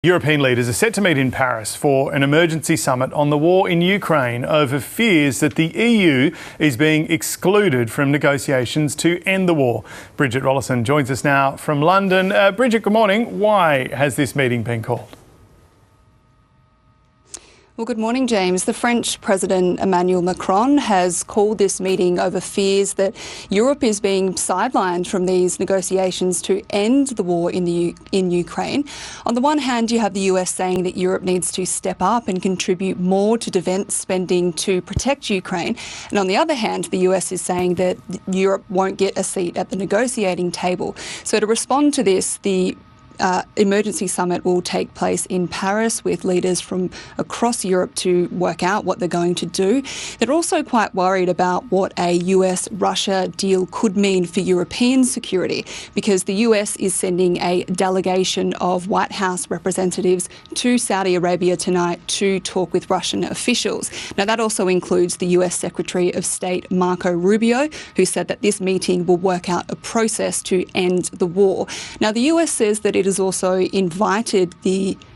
European leaders are set to meet in Paris for an emergency summit on the war in Ukraine over fears that the EU is being excluded from negotiations to end the war. Bridget Rollison joins us now from London. Bridget, good morning. Why has this meeting been called? Well, good morning, James. The French President Emmanuel Macron has called this meeting over fears that Europe is being sidelined from these negotiations to end the war in Ukraine. On the one hand, you have the US saying that Europe needs to step up and contribute more to defence spending to protect Ukraine. And on the other hand, the US is saying that Europe won't get a seat at the negotiating table. So to respond to this, the emergency summit will take place in Paris with leaders from across Europe to work out what they're going to do. They're also quite worried about what a US-Russia deal could mean for European security, because the US is sending a delegation of White House representatives to Saudi Arabia tonight to talk with Russian officials. Now, that also includes the US Secretary of State Marco Rubio, who said that this meeting will work out a process to end the war. Now, the US says that it has also invited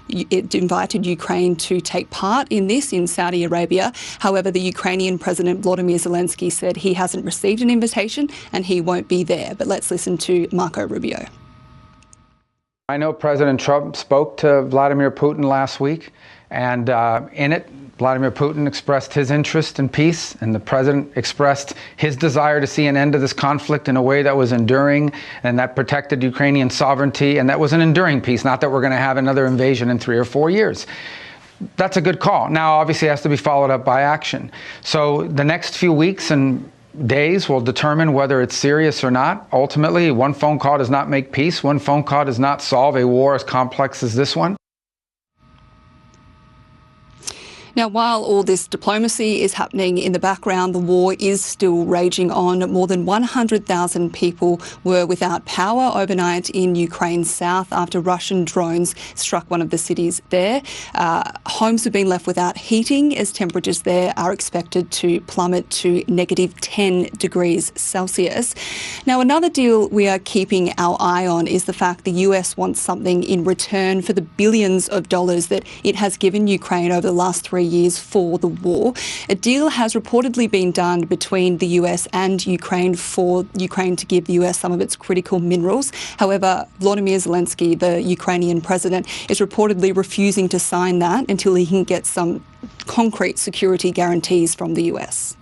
Ukraine to take part in this in Saudi Arabia. However, the Ukrainian President Volodymyr Zelenskyy said he hasn't received an invitation and he won't be there. But let's listen to Marco Rubio. I know President Trump spoke to Vladimir Putin last week, and in it, Vladimir Putin expressed his interest in peace, and the president expressed his desire to see an end to this conflict in a way that was enduring and that protected Ukrainian sovereignty, and that was an enduring peace, not that we're going to have another invasion in 3 or 4 years. That's a good call. Now, obviously, it has to be followed up by action. So the next few weeks and days will determine whether it's serious or not. Ultimately, one phone call does not make peace. One phone call does not solve a war as complex as this one. Now, while all this diplomacy is happening in the background, the war is still raging on. More than 100,000 people were without power overnight in Ukraine's south after Russian drones struck one of the cities there. Homes have been left without heating as temperatures there are expected to plummet to -10 degrees Celsius. Now, another deal we are keeping our eye on is the fact the US wants something in return for the billions of dollars that it has given Ukraine over the last 3 years for the war. A deal has reportedly been done between the US and Ukraine for Ukraine to give the US some of its critical minerals. However, Volodymyr Zelenskyy, the Ukrainian president, is reportedly refusing to sign that until he can get some concrete security guarantees from the US.